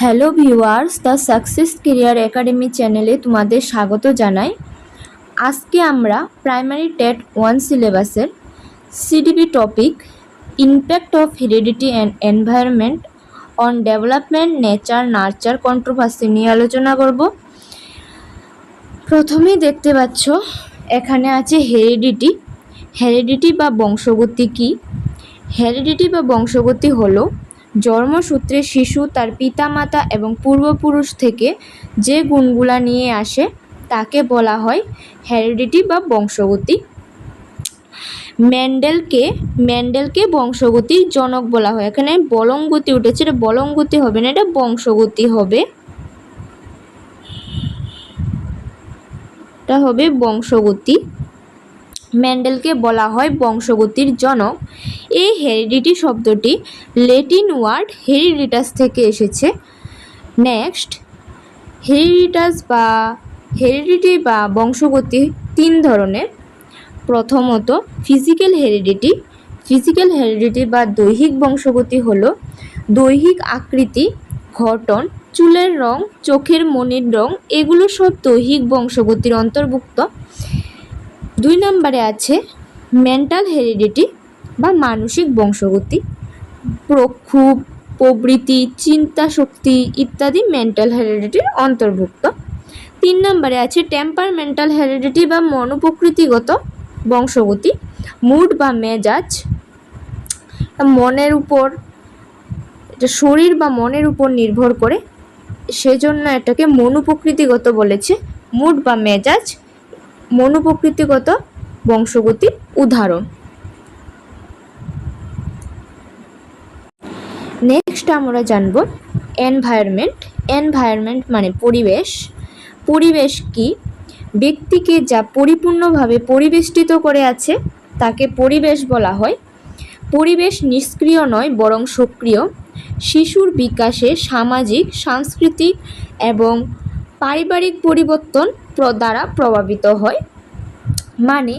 Hello viewers, the success career academy চ্যানেলে তোমাদের স্বাগত জানাই। আজকে আমরা প্রাইমারি টেট 1 সিলেবাসের CDP topic impact of heredity and environment on development, nature, nurture, controversy নিয়ে আলোচনা করব। প্রথমেই দেখতে পাচ্ছ এখানে আছে হেরিডিটি। হেরিডিটি বা বংশগতি কি? হেরিডিটি বা বংশগতি হলো জন্মসূত্রে শিশু তার পিতামাতা এবং পূর্বপুরুষ থেকে যে গুণগুলা নিয়ে আসে তাকে বলা হয় হেরিডিটি বা বংশগতি। মেন্ডেলকে বংশগতির জনক বলা হয়। এখানে বলঙ্গতি উঠেছে, এটা বলঙ্গতি হবে না, এটা বংশগতি হবে, এটা হবে বংশগতি। মেন্ডেলকে বলা হয় বংশগতির জনক। এই হেরিডিটি শব্দটি ল্যাটিন ওয়ার্ড হেরিডিটাস থেকে এসেছে। নেক্সট, হেরিডিটি বা বংশগতি তিন ধরনের। প্রথমত ফিজিক্যাল হেরিডিটি বা দৈহিক বংশগতি হলো দৈহিক আকৃতি, গঠন, চুলের রং, চোখের মণির রং, এগুলো সব দৈহিক বংশগতির অন্তর্ভুক্ত। 2 নম্বরে আছে মেন্টাল হেরিডিটি বা মানসিক বংশগতি। প্রক্ষোভ, প্রবৃত্তি, চিন্তা শক্তি ইত্যাদি মেন্টাল হেরিডিটির অন্তর্ভুক্ত। 3 নম্বরে আছে টেম্পারমেন্টাল হেরিডিটি বা মনোপ্রকৃতিগত বংশগতি। মুড বা মেজাজ মনের উপর, এটা শরীর বা মনের উপর নির্ভর করে, সেজন্য এটাকে মনোপ্রকৃতিগত বলেছে। মুড বা মেজাজ মনোপ্রকৃতিগত বংশগতির উদাহরণ। নেক্সট আমরা জানব এনভায়রনমেন্ট মানে পরিবেশ। পরিবেশ কি? ব্যক্তিকে যা পরিপূর্ণভাবে পরিবেষ্টিত করে আছে তাকে পরিবেশ বলা হয়। পরিবেশ নিষ্ক্রিয় নয় বরং সক্রিয়। শিশুর বিকাশে সামাজিক, সাংস্কৃতিক এবং পারিবারিক পরিবর্তন দ্বারা প্রভাবিত হয়। মানে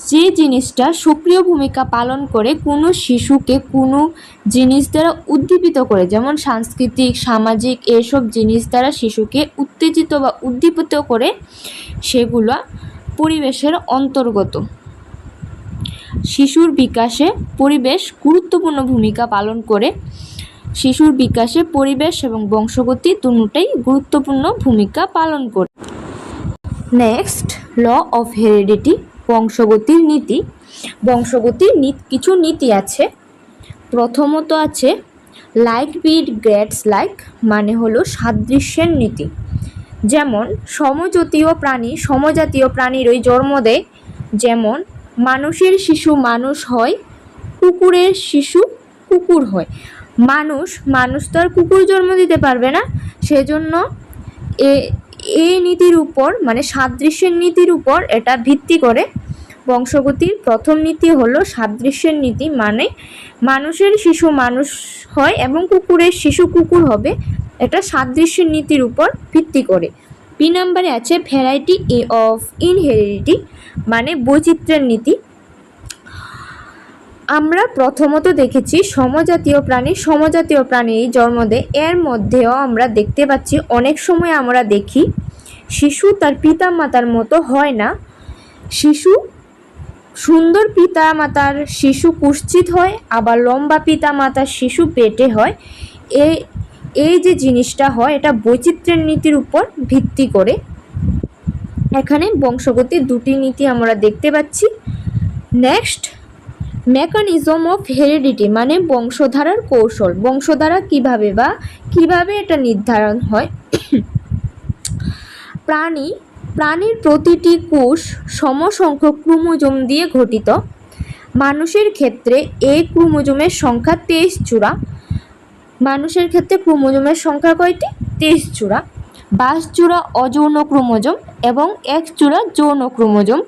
যে জিনিসটা সক্রিয় ভূমিকা পালন করে কোনো শিশুকে কোনো জিনিস দ্বারা উদ্দীপিত করে, যেমন সাংস্কৃতিক, সামাজিক এসব জিনিস দ্বারা শিশুকে উত্তেজিত বা উদ্দীপিত করে, সেগুলো পরিবেশের অন্তর্গত। শিশুর বিকাশে পরিবেশ গুরুত্বপূর্ণ ভূমিকা পালন করে। শিশুর বিকাশে পরিবেশ এবং বংশগতি দুটোই গুরুত্বপূর্ণ ভূমিকা পালন করে। নেক্সট, ল অফ হেরিডিটি, বংশগতির নীতি। বংশগতির কিছু নীতি আছে। প্রথমত আছে লাইক বিট গ্রেটস লাইক, মানে হলো সাদৃশ্যের নীতি। যেমন সমজাতীয় প্রাণীরই জন্ম দেয়। যেমন মানুষের শিশু মানুষ হয়, কুকুরের শিশু কুকুর হয়। মানুষ তো আর কুকুর জন্ম দিতে পারবে না, সেজন্য এই নীতির উপর, মানে সাদৃশ্যের নীতির উপর এটা ভিত্তি করে। বংশগতির প্রথম নীতি হলো সাদৃশ্যের নীতি, মানে মানুষের শিশু মানুষ হয় এবং কুকুরের শিশু কুকুর হবে, এটা সাদৃশ্যের নীতির উপর ভিত্তি করে। 2 নম্বরে আছে ভ্যারাইটি অফ ইনহেরিডিটি, মানে বৈচিত্র্যের নীতি। আমরা প্রথমত দেখেছি সমজাতীয় প্রাণী জন্ম দেয়। এর মধ্যেও আমরা দেখতে পাচ্ছি অনেক সময় আমরা দেখি শিশু তার পিতা মাতার মতো হয় না। শিশু সুন্দর পিতা মাতার শিশু কুৎসিত হয়, আবার লম্বা পিতা মাতার শিশু পেটে হয়। এই যে জিনিসটা হয়, এটা বৈচিত্র্যের নীতির উপর ভিত্তি করে। এখানে বংশগতির 2টি নীতি আমরা দেখতে পাচ্ছি। নেক্সট, মেকানিজম অফ হেরিডিটি, মানে বংশধারার কৌশল। বংশধারা কিভাবে এটা নির্ধারণ হয়। প্রাণীর প্রতিটি কোষ সমসংখ্যক ক্রোমোজোম দিয়ে গঠিত। মানুষের ক্ষেত্রে এই ক্রোমোজোমের সংখ্যা 23 জোড়া। মানুষের ক্ষেত্রে ক্রোমোজোমের সংখ্যা কয়টি? 23 জোড়া। 22 জোড়া অযৌন ক্রোমোজোম এবং 1 জোড়া যৌন ক্রোমোজোম,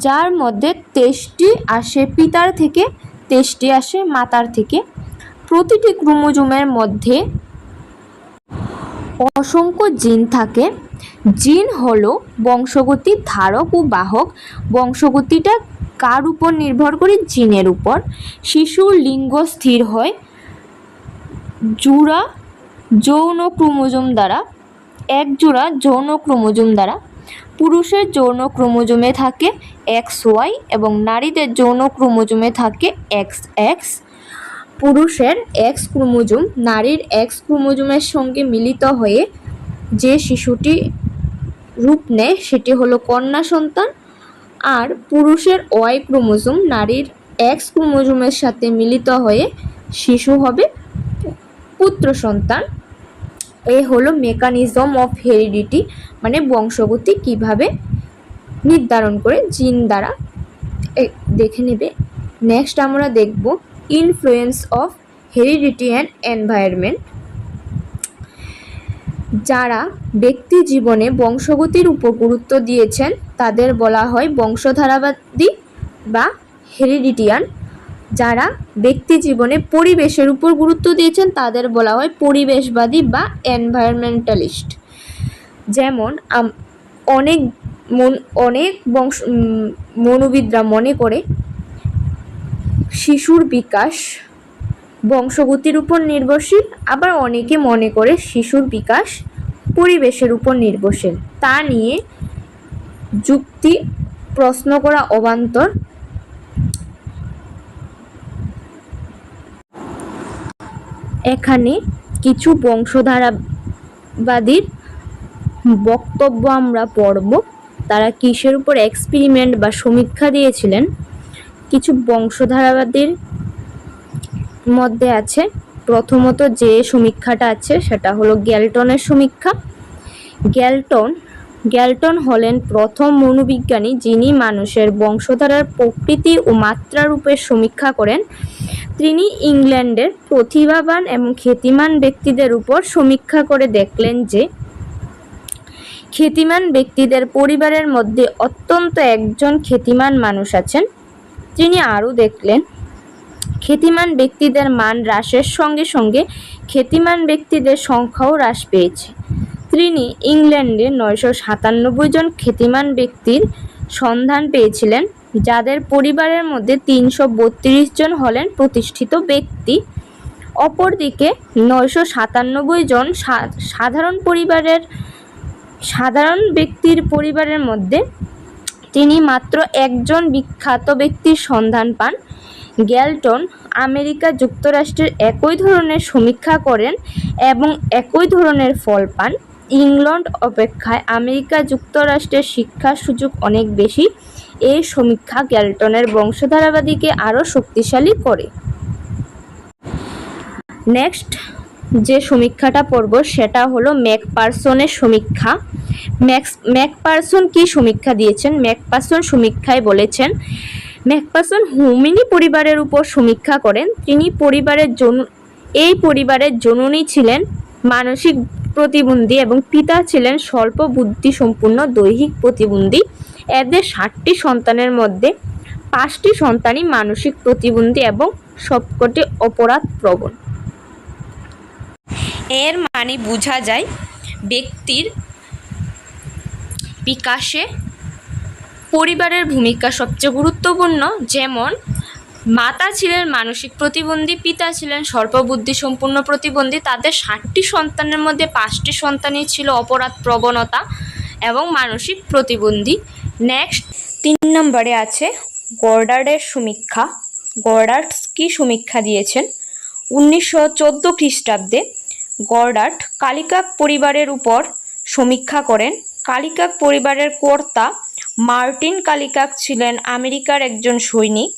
যার মধ্যে 23টি আসে পিতার থেকে, 23টি আসে মাতার থেকে। প্রতিটি ক্রোমোজোমের মধ্যে অসংখ্য জিন থাকে। জিন হলো বংশগতির ধারক ও বাহক। বংশগতিটা কার উপর নির্ভর করে? জিনের উপর। শিশুর লিঙ্গ স্থির হয় জোড়া যৌন ক্রোমোজোম দ্বারা পুরুষের যৌন ক্রোমোজোমে থাকে XY এবং নারীদের যৌন ক্রোমোজোমে থাকে XX। পুরুষের X ক্রোমোজোম নারীর X ক্রোমোজোমের সঙ্গে মিলিত হয়ে যে শিশুটি রূপ নেয় সেটি হলো কন্যা সন্তান, আর পুরুষের Y ক্রোমোজোম নারীর X ক্রোমোজোমের সাথে মিলিত হয়ে শিশু হবে পুত্র সন্তান। এ হলো মেকানিজম অফ হেরিডিটি, মানে বংশগতি কিভাবে নির্ধারণ করে জিন দ্বারা দেখে নেবে। নেক্সট আমরা দেখব influence of heredity and environment. যারা ব্যক্তি জীবনে বংশগতির উপর গুরুত্ব দিয়েছেন তাদের বলা হয় বংশধারাবাদী বা হেরিডিটিয়ান। যারা ব্যক্তি জীবনে পরিবেশের উপর গুরুত্ব দিয়েছেন তাদের বলা হয় পরিবেশবাদী বা এনভায়রনমেন্টালিস্ট। যেমন অনেক মনোবিদরা মনে করে শিশুর বিকাশ বংশগতির উপর নির্ভরশীল, আবার অনেকে মনে করে শিশুর বিকাশ পরিবেশের উপর নির্ভরশীল। তা নিয়ে যুক্তি প্রশ্ন করা অবান্তর। এখানে কিছু বংশধারাবাদীর বক্তব্য আমরা পড়ব। তারা কিসের উপর এক্সপেরিমেন্ট বা সমীক্ষা দিয়েছিলেন। কিছু বংশধারাবাদীর মধ্যে আছে, প্রথমত যে সমীক্ষাটা আছে সেটা হলো গ্যালটনের সমীক্ষা। গ্যালটন হলেন প্রথম মনোবিজ্ঞানী যিনি মানুষের বংশধারার প্রকৃতি ও মাত্রারূপের সমীক্ষা করেন। তিনি ইংল্যান্ডের প্রতিভাবান এবং খ্যাতিমান ব্যক্তিদের উপর সমীক্ষা করে দেখলেন যে খ্যাতিমান ব্যক্তিদের পরিবারের মধ্যে অত্যন্ত একজন খ্যাতিমান মানুষ আছেন। তিনি আরও দেখলেন খ্যাতিমান ব্যক্তিদের মান হ্রাসের সঙ্গে সঙ্গে খ্যাতিমান ব্যক্তিদের সংখ্যাও হ্রাস পেয়েছে। তিনি ইংল্যান্ডে 997 জন খ্যাতিমান ব্যক্তির সন্ধান পেয়েছিলেন, যাদের পরিবারের মধ্যে 332 জন হলেন প্রতিষ্ঠিত ব্যক্তি। অপরদিকে 997 জন সাধারণ ব্যক্তির পরিবারের মধ্যে তিনি মাত্র একজন বিখ্যাত ব্যক্তির সন্ধান পান। গ্যালটন আমেরিকা যুক্তরাষ্ট্রের একই ধরনের সমীক্ষা করেন এবং একই ধরনের ফল পান। ইংল্যান্ড অপেক্ষায় আমেরিকা যুক্তরাষ্ট্রের শিক্ষার সুযোগ অনেক বেশি। এই সমীক্ষা গ্যালটনের বংশধারাবাদীকে আরও শক্তিশালী করে। নেক্সট যে সমীক্ষাটা পড়ব সেটা হলো ম্যাকপারসনের সমীক্ষা। ম্যাকপারসন কি সমীক্ষা দিয়েছেন? ম্যাকপারসন সমীক্ষায় বলেছেন, ম্যাকপারসন হোমিনি পরিবারের উপর সমীক্ষা করেন। তিনি এই পরিবারের জননী ছিলেন মানসিক প্রতিবন্ধী এবং পিতা ছিলেন স্বল্প বুদ্ধিসম্পন্ন দৈহিক প্রতিবন্ধী। এদের 7টি সন্তানের মধ্যে 5টি সন্তানই মানসিক প্রতিবন্ধী এবং সবকটি অপরাধ প্রবণ। এর মানে বোঝা যায় ব্যক্তির বিকাশে পরিবারের ভূমিকা সবচেয়ে গুরুত্বপূর্ণ। যেমন মাতা ছিলেন মানসিক প্রতিবন্ধী, পিতা ছিলেন স্বল্প বুদ্ধিসম্পন্ন প্রতিবন্ধী। তাদের 7টি সন্তানের মধ্যে 5টি সন্তানই ছিল অপরাধ প্রবণতা এবং মানসিক প্রতিবন্ধী। নেক্সট 3 নম্বরে আছে গর্ডার্ডের সমীক্ষা। গর্ডার্ড কি সমীক্ষা দিয়েছেন? 1914 খ্রিস্টাব্দে গর্ডার্ড কালিকাক পরিবারের উপর সমীক্ষা করেন। কালিকাক পরিবারের কর্তা মার্টিন কালিকাক ছিলেন আমেরিকার একজন সৈনিক,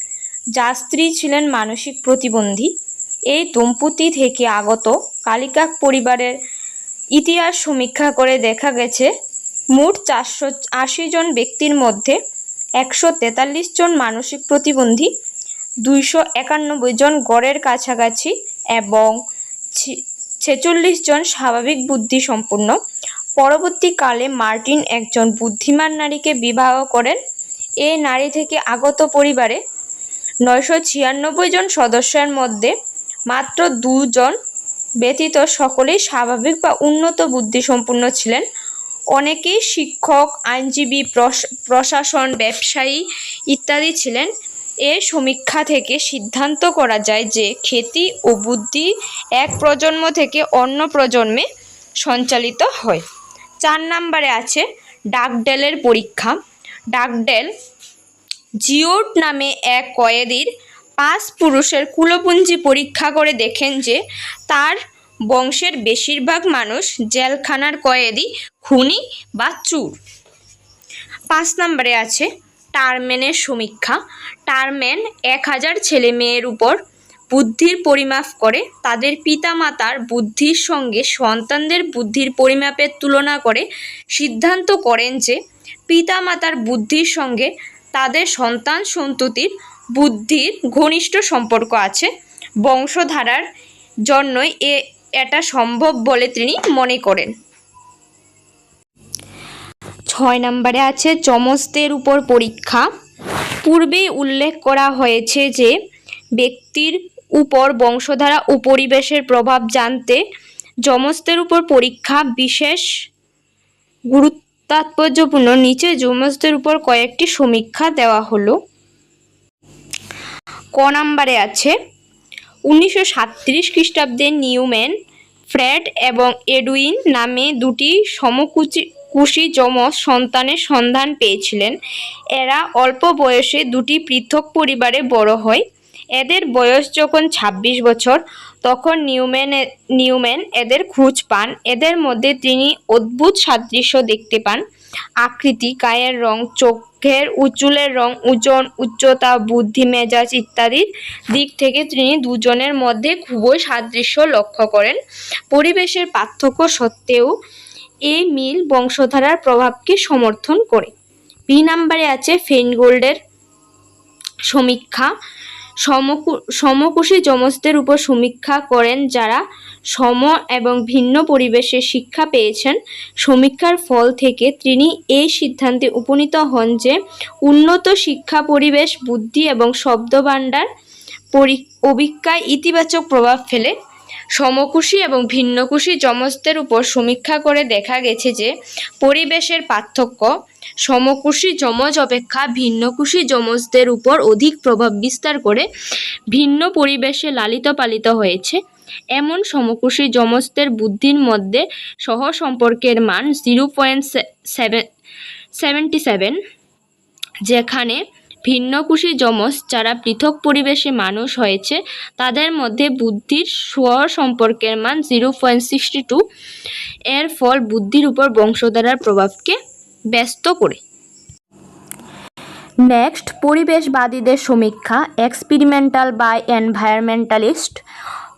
যার স্ত্রী ছিলেন মানসিক প্রতিবন্ধী। এই দম্পতি থেকে আগত কালিকাক পরিবারের ইতিহাস সমীক্ষা করে দেখা গেছে মোট 480 জন ব্যক্তির মধ্যে 143 জন মানসিক প্রতিবন্ধী, 291 জন গড়ের কাছাকাছি এবং 46 জন স্বাভাবিক বুদ্ধি সম্পন্ন। পরবর্তীকালে মার্টিন একজন বুদ্ধিমান নারীকে বিবাহ করেন। এই নারী থেকে আগত পরিবারে 996 জন সদস্যের মধ্যে মাত্র 2 জন ব্যতীত সকলেই স্বাভাবিক বা উন্নত বুদ্ধিসম্পন্ন ছিলেন। অনেকেই শিক্ষক, আইনজীবী, প্রশাসন, ব্যবসায়ী ইত্যাদি ছিলেন। এই সমীক্ষা থেকে সিদ্ধান্ত করা যায় যে খ্যাতি ও বুদ্ধি এক প্রজন্ম থেকে অন্য প্রজন্মে সঞ্চালিত হয়। 4 নম্বরে আছে ডাগডেলের পরীক্ষা। ডাগডেল জিওট নামে এক কয়েদির 5 পুরুষের কুলপুঞ্জি পরীক্ষা করে দেখেন যে তার বংশের বেশিরভাগ মানুষ জেলখানার কয়েদি, খুনি বা চোর। 5 নম্বরে আছে টারম্যানের সমীক্ষা। টারম্যান 1000 ছেলে মেয়ের উপর বুদ্ধির পরিমাপ করে তাদের পিতামাতার বুদ্ধির সঙ্গে সন্তানদের বুদ্ধির পরিমাপের তুলনা করে সিদ্ধান্ত করেন যে পিতামাতার বুদ্ধির সঙ্গে তাদের সন্তান সন্ততির বুদ্ধির ঘনিষ্ঠ সম্পর্ক আছে। বংশধারার জন্যই এটা সম্ভব বলে তিনি মনে করেন। 6 নম্বরে আছে যমজদের উপর পরীক্ষা। পূর্বেই উল্লেখ করা হয়েছে যে ব্যক্তির উপর বংশধারা ও পরিবেশের প্রভাব জানতে যমজদের উপর পরীক্ষা বিশেষ তাৎপর্যপূর্ণ। নিচে যমজদের উপর কয়েকটি সমীক্ষা দেওয়া হলো। ক নম্বরে আছে 1937 খ্রিস্টাব্দে নিউম্যান, ফ্রেড এবং এডুইন নামে 2টি সমকুশী যমজ সন্তানের সন্ধান পেয়েছিলেন। এরা অল্প বয়সে 2টি পৃথক পরিবারে বড় হয়। এদের বয়স যখন 26 বছর তখন নিউম্যান এদের খোঁজ পান। এদের মধ্যে তিনি অদ্ভুত সাদৃশ্য দেখতে পান। আকৃতি, গায়ের রং, চোখের চুলের রং, ওজন, উচ্চতা, বুদ্ধি, মেজাজ ইত্যাদির দিক থেকে তিনি দুজনের মধ্যে খুবই সাদৃশ্য লক্ষ্য করেন। পরিবেশের পার্থক্য সত্ত্বেও এই মিল বংশধারার প্রভাবকে সমর্থন করে। বি নম্বরে আছে ফেইনগোল্ডের সমীক্ষা। সমকুশী যমজদের উপর সমীক্ষা করেন যারা সম এবং ভিন্ন পরিবেশে শিক্ষা পেয়েছেন। সমীক্ষার ফল থেকে তিনি এই সিদ্ধান্তে উপনীত হন যে উন্নত শিক্ষা পরিবেশ, বুদ্ধি এবং শব্দভাণ্ডার অভিজ্ঞায় ইতিবাচক প্রভাব ফেলে। সমকুশী এবং ভিন্নকুশী যমজদের উপর সমীক্ষা করে দেখা গেছে যে পরিবেশের পার্থক্য সমকুশী যমজ অপেক্ষা ভিন্নকুশী যমজদের উপর অধিক প্রভাব বিস্তার করে। ভিন্ন পরিবেশে লালিত পালিত হয়েছে এমন সমকুশী যমজদের বুদ্ধির মধ্যে সহ সম্পর্কের মান 0.77, যেখানে ভিন্নকুশী যমজ যারা পৃথক পরিবেশে মানুষ হয়েছে তাদের মধ্যে বুদ্ধির স্ব সম্পর্কের মান 0.62। এর ফল বুদ্ধির উপর বংশধারার প্রভাবকে ব্যস্ত করে। নেক্সট, পরিবেশবাদীদের সমীক্ষা। Experimental by environmentalist.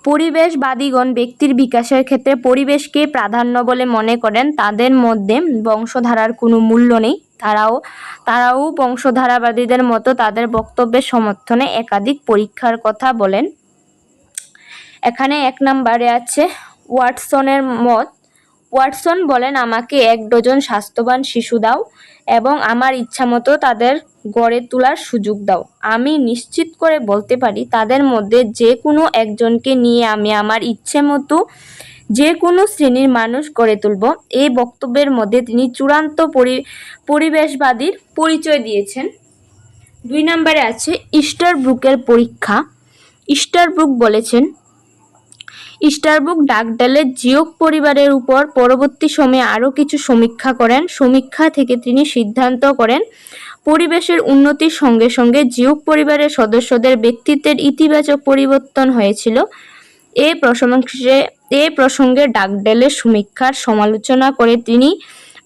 পরিবেশবাদীগণ ব্যক্তির বিকাশের ক্ষেত্রে পরিবেশকে প্রাধান্য বলে মনে করেন। তাদের মধ্যে বংশধারার কোনো মূল্য নেই। তারাও বংশধারাবাদীদের মতো তাদের বক্তব্যের সমর্থনে একাধিক পরীক্ষার কথা বলেন। এখানে 1 নম্বরে আছে ওয়াটসনের মত। ওয়াটসন বলেন, আমাকে 1 ডজন স্বাস্থ্যবান শিশু দাও এবং আমার ইচ্ছামতো তাদের গড়ে তোলার সুযোগ দাও। আমি নিশ্চিত করে বলতে পারি তাদের মধ্যে যে কোনো একজনকে নিয়ে আমি আমার ইচ্ছে মতো যে কোনো শ্রেণীর মানুষ গড়ে তুলব। এই বক্তব্যের মধ্যে তিনি চূড়ান্ত পরিবেশবাদীর পরিচয় দিয়েছেন। 2 নম্বরে আছে ইস্টারব্রুকের পরীক্ষা। ইস্টারব্রুক বলেছেন, ইস্টারব্রুক ডাগডেলের জিওক পরিবারের উপর পরবর্তী সময়ে আরও কিছু সমীক্ষা করেন। সমীক্ষা থেকে তিনি সিদ্ধান্ত করেন পরিবেশের উন্নতির সঙ্গে সঙ্গে জিওক পরিবারের সদস্যদের ব্যক্তিত্বের ইতিবাচক পরিবর্তন হয়েছিল। এই প্রসঙ্গে ডাগডেলের সমীক্ষার সমালোচনা করে তিনি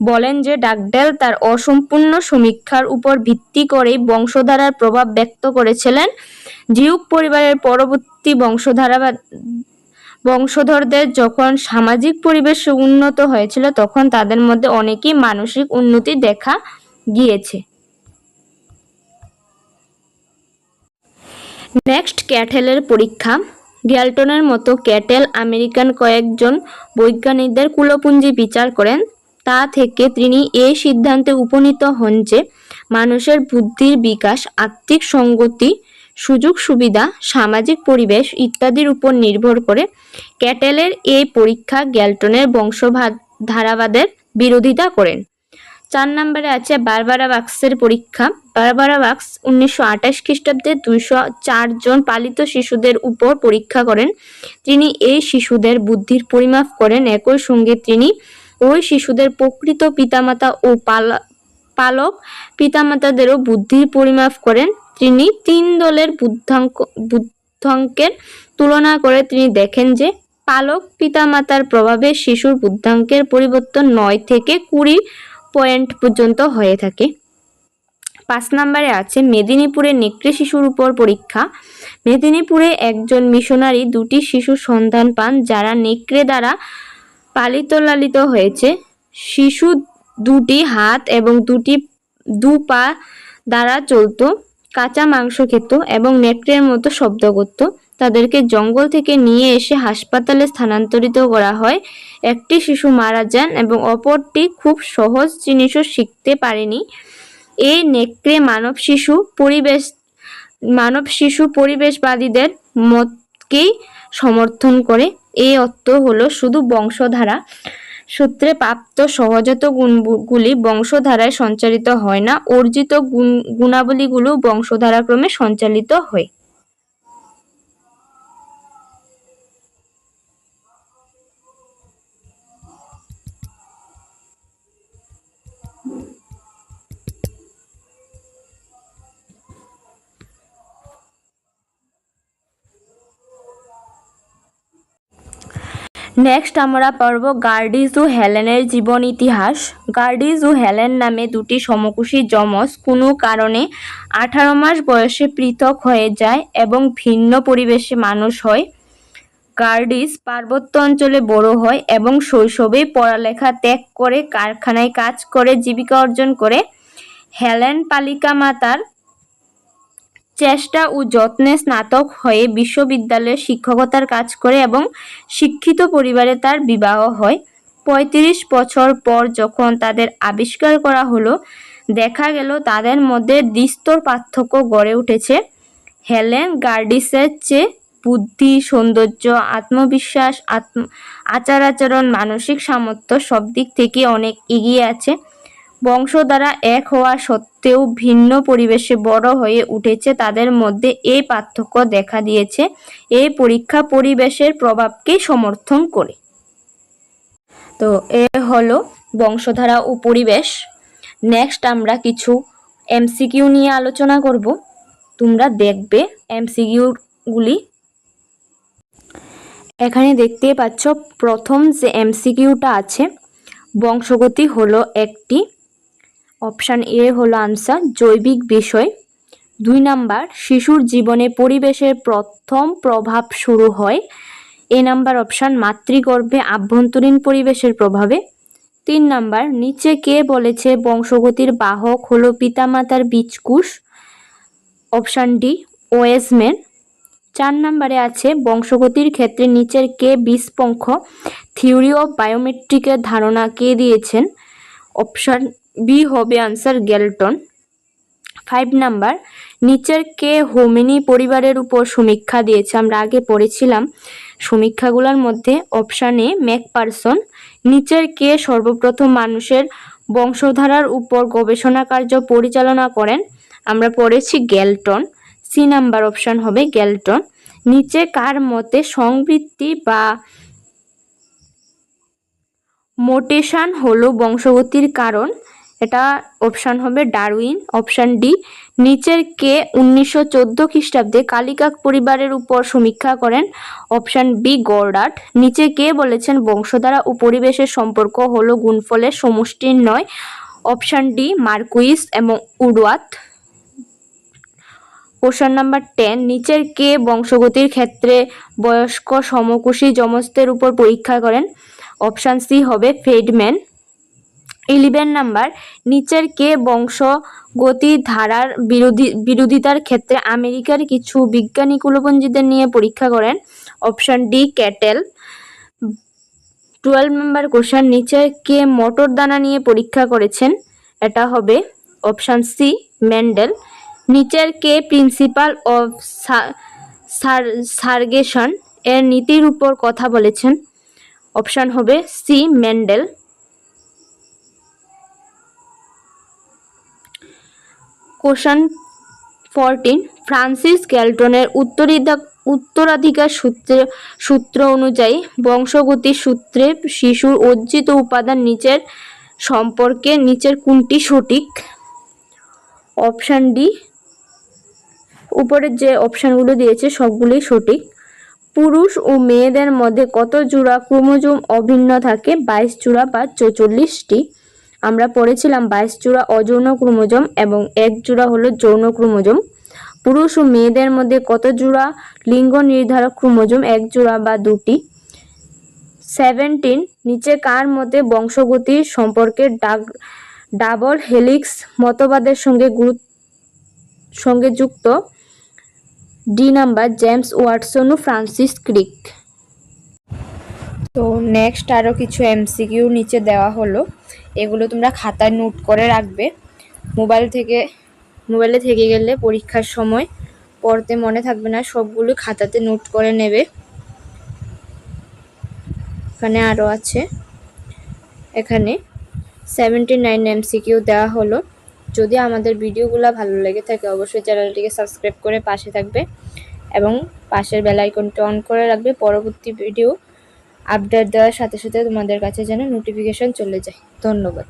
বলেন যে ডাগডেল তার অসম্পূর্ণ সমীক্ষার উপর ভিত্তি করেই বংশধারার প্রভাব ব্যক্ত করেছিলেন। জিওক পরিবারের পরবর্তী বংশধরদের যখন সামাজিক পরিবেশ উন্নত হয়েছিল তখন তাদের মধ্যে অনেকেই মানসিক উন্নতি দেখা গিয়েছে। নেক্সট, ক্যাটেলের পরীক্ষা। গ্যালটনের মতো ক্যাটেল আমেরিকান কয়েকজন বৈজ্ঞানিকদের কুলপুঞ্জি বিচার করেন। তা থেকে তিনি এই সিদ্ধান্তে উপনীত হন যে মানুষের বুদ্ধির বিকাশ আর্থিক সঙ্গতি, সুযোগ সুবিধা, সামাজিক পরিবেশ ইত্যাদির উপর নির্ভর করে। ক্যাটেলের এই পরীক্ষা গ্যালটনের বংশধারাবাদের বিরোধিতা করেন। 4 নম্বরে আছে বারবারা বাক্সের পরীক্ষা। বারবারা বাক্স 1928 খ্রিস্টাব্দে 204 জন পালিত শিশুদের উপর পরীক্ষা করেন। তিনি এই শিশুদের বুদ্ধির পরিমাপ করেন। একই সঙ্গে তিনি ওই শিশুদের প্রকৃত পিতামাতা ও পালক পিতামাতাদেরও বুদ্ধির পরিমাপ করেন। তিনি 3 দলের বুদ্ধাঙ্কের তুলনা করে তিনি দেখেন যে পালক পিতামাতার প্রভাবে শিশুর বুদ্ধাঙ্কের পরিবর্তন 9 থেকে 20 পয়েন্ট পর্যন্ত হয়ে থাকে। 5 নম্বরে আছে মেদিনীপুরে নেকড়ে শিশুর উপর পরীক্ষা। মেদিনীপুরে একজন মিশনারি 2টি শিশুর সন্ধান পান যারা নেকড়ে দ্বারা পালিত লালিত হয়েছে। শিশু 2টি হাত এবং 2 পা দ্বারা চলত, কাঁচা মাংস খেত এবং নেকড়ের মতো শব্দ করত। তাদেরকে জঙ্গল থেকে নিয়ে এসে হাসপাতালে স্থানান্তরিত করা হয়। একটি শিশু মারা যান এবং অপরটি খুব সহজ জিনিসও শিখতে পারেনি। এই নেকড়ে মানব শিশু পরিবেশবাদীদের মতকেই সমর্থন করে। এই অর্থ হলো শুধু বংশধারা সূত্রে প্রাপ্ত সহজাত গুণগুলি বংশধারায় সঞ্চালিত হয় না, অর্জিত গুণাবলীগুলো বংশধারাক্রমে সঞ্চালিত হয়। নেক্সট আমরা পড়ব গার্ডিজ ও হেলেনের জীবন ইতিহাস। গার্ডিজ ও হেলেন নামে 2টি সমকুশী যমজ কোনো কারণে 18 মাস বয়সে পৃথক হয়ে যায় এবং ভিন্ন পরিবেশে মানুষ হয়। গার্ডিজ পার্বত্য অঞ্চলে বড় হয় এবং শৈশবেই পড়ালেখা ত্যাগ করে কারখানায় কাজ করে জীবিকা অর্জন করে। হেলেন পালিকা মাতার চেষ্টা ও যত্নে স্নাতক হয়ে বিশ্ববিদ্যালয়ে শিক্ষকতার কাজ করে এবং শিক্ষিত পরিবারে তার বিবাহ হয়। 35 বছর পর যখন তাদের আবিষ্কার করা হলো, দেখা গেল তাদের মধ্যে দ্বিস্তর পার্থক্য গড়ে উঠেছে। হেলেন গার্ডিসের চেয়ে বুদ্ধি, সৌন্দর্য, আত্মবিশ্বাস, আচার-আচরণ, মানসিক সামর্থ্য সব দিক থেকে অনেক এগিয়ে আছে। বংশধারা এক হওয়া সত্ত্বেও ভিন্ন পরিবেশে বড় হয়ে উঠেছে তাদের মধ্যে এই পার্থক্য দেখা দিয়েছে। এই পরীক্ষা পরিবেশের প্রভাবকে সমর্থন করে। তো এ হলো বংশধারা ও পরিবেশ। নেক্সট আমরা কিছু এমসিকিউ নিয়ে আলোচনা করব। তোমরা দেখবে এমসিকিউগুলি। এখানে দেখতে পাচ্ছ প্রথম যে এমসিকিউটা আছে, বংশগতি হলো একটি, অপশান এ হলো আনসার, জৈবিক বিষয়। 2 নাম্বার, শিশুর জীবনে পরিবেশের প্রথম প্রভাব শুরু হয়। এ নাম্বার অপশান, মাতৃগর্ভে আভ্যন্তরীণ পরিবেশের প্রভাবে। 3 নাম্বার, নিচে কে বলেছে বংশগতির বাহক হলো পিতামাতার বীজকোষ? Option D, Weissman. 4 নাম্বারে আছে বংশগতির ক্ষেত্রে নিচের কে বীজপঙ্খ থিওরি অফ বায়োমেট্রিকের ধারণা কে দিয়েছেন? অপশান বি হবে আনসার, গ্যালটন। 5 নাম্বার, নিচের কে হোমিনি পরিবারের উপর সমীক্ষা দিয়েছে? আমরা আগে পড়েছিলাম সমীক্ষাগুলোর মধ্যে অপশান এ ম্যাকপারসন। নিচের কে সর্বপ্রথম মানুষের বংশধারার উপর গবেষণা কার্য পরিচালনা করেন? আমরা পড়েছি গ্যালটন। সি নাম্বার অপশান হবে গ্যালটন। নিচে কার মতে সংবৃত্তি বা মোটেশন হলো বংশগতির কারণ? এটা অপশান হবে ডারউইন। অপশান ডি, নিচের কে 1914 খ্রিস্টাব্দে কালিকাক পরিবারের উপর সমীক্ষা করেন? অপশান বি, গর্ডাট। নিচে কে বলেছেন বংশধারা ও পরিবেশের সম্পর্ক হলো গুণফলের সমষ্টির নয়? অপশান ডি, মার্কুইস এবং উডওয়ার্থ। কোশ্চেন নাম্বার 10, নিচের কে বংশগতির ক্ষেত্রে বয়স্ক সমকুশী যমজদের উপর পরীক্ষা করেন? অপশান সি হবে ফেডম্যান। 11 নাম্বার, নিচের কে বংশগতি ধারার বিরোধিতার ক্ষেত্রে আমেরিকার কিছু বিজ্ঞানী কুলপঞ্জিদের নিয়ে পরীক্ষা করেন? Option D, cattle. 12 number question, নিচের কে মটর দানা নিয়ে পরীক্ষা করেছেন? এটা হবে অপশান সি, মেন্ডেল। নিচের কে প্রিন্সিপাল অফ সার্গেশন এর নীতির উপর কথা বলেছেন? অপশান হবে সি, মেন্ডেল। কোশ্চেন 14 ফ্রান্সিস গ্যালটনের উত্তরাধিকার সূত্র অনুযায়ী বংশগতির সূত্রে শিশুর অর্জিত উপাদান নিচের কোনটি সঠিক? Option D. উপরের যে অপশানগুলো দিয়েছে সবগুলোই সঠিক। পুরুষ ও মেয়েদের মধ্যে কত জোড়া ক্রোমোজোম অভিন্ন থাকে? 22 জোড়া বা 44টি। আমরা পড়েছিলাম 22 জোড়া অযৌন ক্রোমোজোম এবং 1 জোড়া হলো যৌন ক্রোমোজোম। পুরুষ ও মেয়েদের মধ্যে কত জোড়া লিঙ্গ নির্ধারক ক্রোমোজোম? 1 জোড়া বা 2টি। 17 নিচে কার মতে বংশগতি সম্পর্কে ডাবল হেলিক্স মতবাদের সঙ্গে যুক্ত? ডি নাম্বার জেমস ওয়াটসন ও ফ্রান্সিস ক্রিক। তো নেক্সট আরও কিছু এমসিকিউ নিচে দেওয়া হলো, এগুলো তোমরা খাতায় নোট করে রাখবে। মোবাইলে থেকে গেলে পরীক্ষার সময় পড়তে মনে থাকবে না, সবগুলো খাতাতে নোট করে নেবে। এখানে আরও আছে, এখানে 79 এমসিকিউ দেওয়া হলো। যদি আমাদের ভিডিওগুলো ভালো লেগে থাকে অবশ্যই চ্যানেলটিকে সাবস্ক্রাইব করে পাশে থাকবে এবং পাশের বেল আইকনটি অন করে রাখবে, পরবর্তী ভিডিও আপডেট দেওয়ার সাথে সাথে তোমাদের কাছে যেন নোটিফিকেশন চলে যায়। ধন্যবাদ।